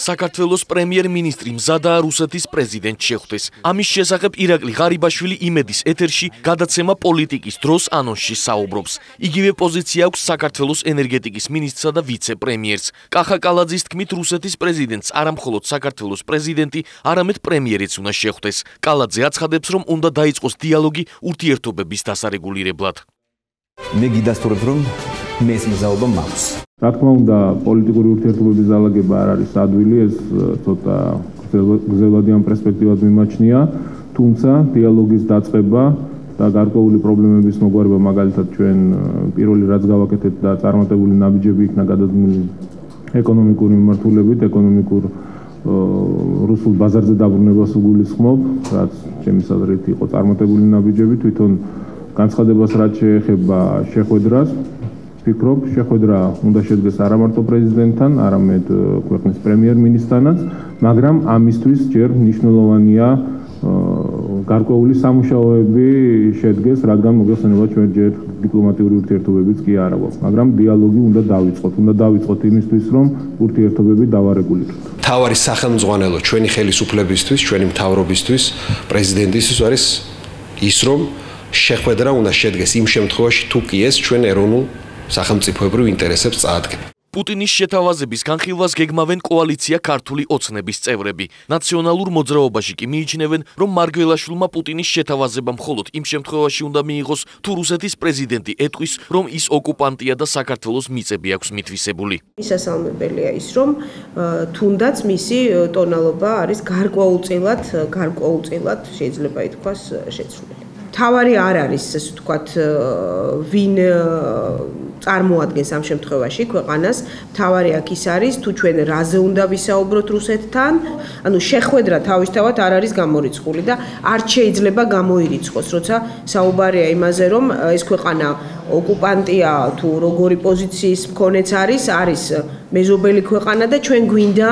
საქართველოს პრემიერ-მინისტრი მზადაა რუსეთის პრეზიდენტს შეხვდეს. ამის შესახებ ირაკლი ღარიბაშვილი იმედის ეთერში გადაცემა პოლიტიკის დროს ანონსში საუბრობს. იგივე პოზიცია აქვს საქართველოს ენერგეტიკის მინისტრსა და ვიცე-პრემიერს. კახა კალაძის თქმით, რუსეთის პრეზიდენტს არა მხოლოდ საქართველოს პრეზიდენტი, არამედ პრემიერიც უნდა შეხვდეს. კალაძე აცხადებს, რომ უნდა დაიწყოს დიალოგი ურთიერთობების დასარეგულირებლად. მე გიდასტურებ, რომ მე ეს მზაობა მაქვს. რა თქმა უნდა, პოლიტიკური ურთიერთობების დალაგება არ არის ადვილი, ეს ცოტა გრძელვადიან პერსპექტივად მიმაჩნია, თუმცა დიალოგის დაწყება და გარკვეული პრობლემების მოგვარება, მაგალითად ჩვენ პირველი რაც გავაკეთეთ და წარმატებული ნაბიჯები იქნა გადადგმული ეკონომიკური მიმართულებით, ეკონომიკურ რუსულ ბაზარზე დაბრუნებას უგულისხმობ, რაც ჩემი აზრით იყო წარმატებული ნაბიჯები, თვითონ განცხადებას რაც შეეხება შეხვედრას, ვფიქრობ, შეხვედრა უნდა შედგეს არა მარტო პრეზიდენტთან, არამედ ქვეყნის პრემიერ-მინისტრთანაც, მაგრამ ამისთვის ჯერ მნიშვნელოვანია გარკვეული სამუშაოები შედგეს, რადგან მოგეხსენება ჩვენ ჯერ დიპლომატიური ურთიერთობებიც კი არ აქვს, მაგრამ დიალოგი უნდა დავიწყოთ იმისთვის, რომ ურთიერთობები დავარეგულიროთ. მთავარი სახელმძღვანელო ჩვენი ხელისუფლებისთვის, ჩვენი მთავრობისთვის, პრეზიდენტისთვის არის ის, რომ შეხვედრა უნდა შედგეს იმ შემთხვევაში, თუ კი ეს ჩვენ ეროვნულ სახელმწიფოებრივ ინტერესებს წაადგენს. პუტინის შეთავაზების განხილვას გეგმავენ კოალიცია ქართული ოცნების წევრები. ნაციონალურ მოძრაობაში კი მიიჩნევენ, რომ მარგველაშვილმა პუტინის შეთავაზება მხოლოდ იმ შემთხვევაში უნდა მიიღოს, თუ რუსეთის პრეზიდენტი ეტყვის, რომ ის ოკუპანტია და საქართველოს მიწები აქვს მითვისებული. მისასალმებელია ის, რომ თუნდაც მისი ტონალობა არის გარკვეულწილად შეიძლება ითქვას შეცვლილი. თავარი არ არის, ასე ვთქვათ, ვინ წარმოადგენს ამ შემთხვევაში ქვეყანას, თავარი აქ ის არის, თუ ჩვენ რაზე უნდა ვისაუბროთ რუსეთთან, ანუ შეხვედრა თავისთავად არ არის გამორიცხული და არ შეიძლება გამოირიცხოს, როცა საუბარია იმაზე, რომ ეს ქვეყანა ოკუპანტია თუ როგორი პოზიციის მქონეც არის მეზობელი ქვეყანა და ჩვენ გვინდა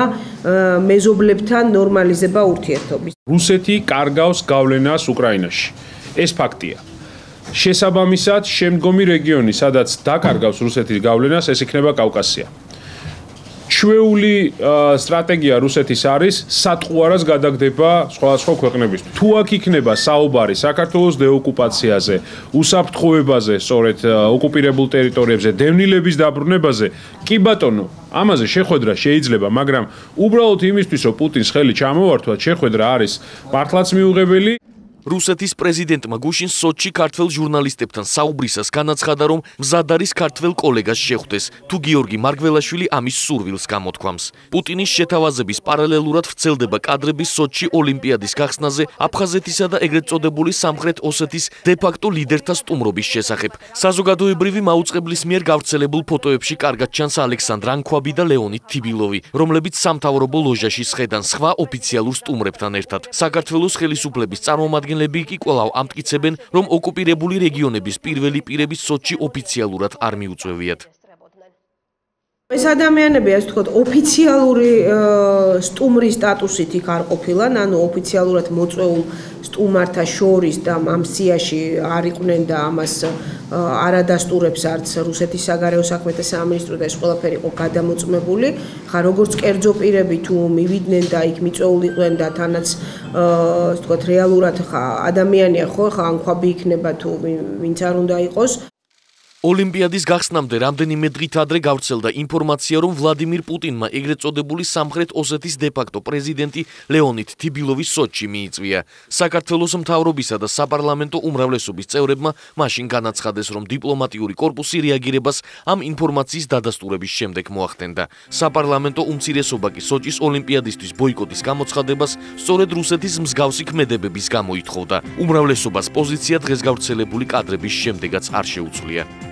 მეზობლებთან ნორმალიზება ურთიერთობის. რუსეთი კარგავს გავლენას უკრაინაში. ეს ფაქტია. შესაბამისად, შემდგომი რეგიონი, სადაც დაკარგავს რუსეთის გავლენას, ეს იქნება კავკასია. ჩვეული სტრატეგია რუსეთის არის სატყუარას გადაგდება სხვადასხვა ქვეყნებისთვის. თუ აქ იქნება საუბარი საქართველოს დეოკუპაციაზე, უსაფრთხოებაზე, სწორედ ოკუპირებულ ტერიტორიებზე, დევნილების დაბრუნებაზე, კი ბატონო, ამაზე შეხვედრა შეიძლება, მაგრამ უბრალოდ იმისთვის, რომ პუტინს ხელი ჩამოვართვათ, შეხვედრა არის მართლაც მიუღებელი. რუსეთის პრეზიდენტმა გუშინ სოჩში ქართველ ჟურნალისტებთან საუბრისას განაცხადა, რომ მზად არის ქართველ კოლეგას შეხვდეს, თუ გიორგი მარგველაშვილი ამის სურვილს გამოთქვამს. პუტინის შეთავაზების პარალელურად ვრცელდება კადრები სოჩში ოლიმპიადის გახსნაზე, აფხაზეთისა და ეგრეთ წოდებული სამხრეთ ოსეთის დე-ფაქტო ლიდერთა სტუმრობის შესახებ. საზოგადოებრივი მაუწყებლის მიერ გავრცელებულ ფოტოებში კარგად ჩანს ალექსანდრ ანქვაბი და ლეონიდ თიბილოვი, რომლებიც სამთავრობო ლოჟაში სხედან სხვა ოფიციალურ სტუმრებთან ერთად. საქართველოს ხელისუფლების წარმომადგენლები კი კვლავ ამტკიცებენ, რომ ოკუპირებული რეგიონების პირველი პირები სოჩში ოფიციალურად არ მიუწვევიათ. ეს ადამიანები, ასე ვთქვათ, ოფიციალური სტუმრის სტატუსით იქ არ ყოფილან, ანუ ოფიციალურად მოწვეულ სტუმართა შორის და ამ სიაში არ იყვნენ და ამას არ ადასტურებს არც რუსეთის საგარეო საქმეთა სამინისტრო და ეს ყველაფერი იყო გადამოწმებული. ხა როგორც კერძო პირები თუ მივიდნენ და იქ მიწვეულიყვნენ და თანაც ასე ვთქვათ, რეალურად ხა ადამიანია ხო, ხა ანქვაბი იქნება თუ ვინც არ უნდა იყოს. ოლიმპიადის გახსნამდე რამდენიმე დღით ადრე გავრცელდა ინფორმაცია, რომ ვლადიმირ პუტინმა ეგრეთ წოდებული სამხრეთ ოსეთის დე-ფაქტო პრეზიდენტი ლეონიდ თიბილოვი სოჩში მიიწვია. საქართველოს მთავრობისა და საპარლამენტო უმრავლესობის წევრებმა მაშინ განაცხადეს, რომ დიპლომატიური კორპუსი რეაგირებას ამ ინფორმაციის დადასტურების შემდეგ მოახდენდა. საპარლამენტო უმცირესობა კი სოჩის ოლიმპიადისთვის ბოიკოტის გამოცხადებას სწორედ რუსეთის მსგავსი ქმედებების გამო ითხოვდა. უმრავლესობას პოზიცია დღეს გავრცელებული კადრების შემდეგაც არ შეუცვლია.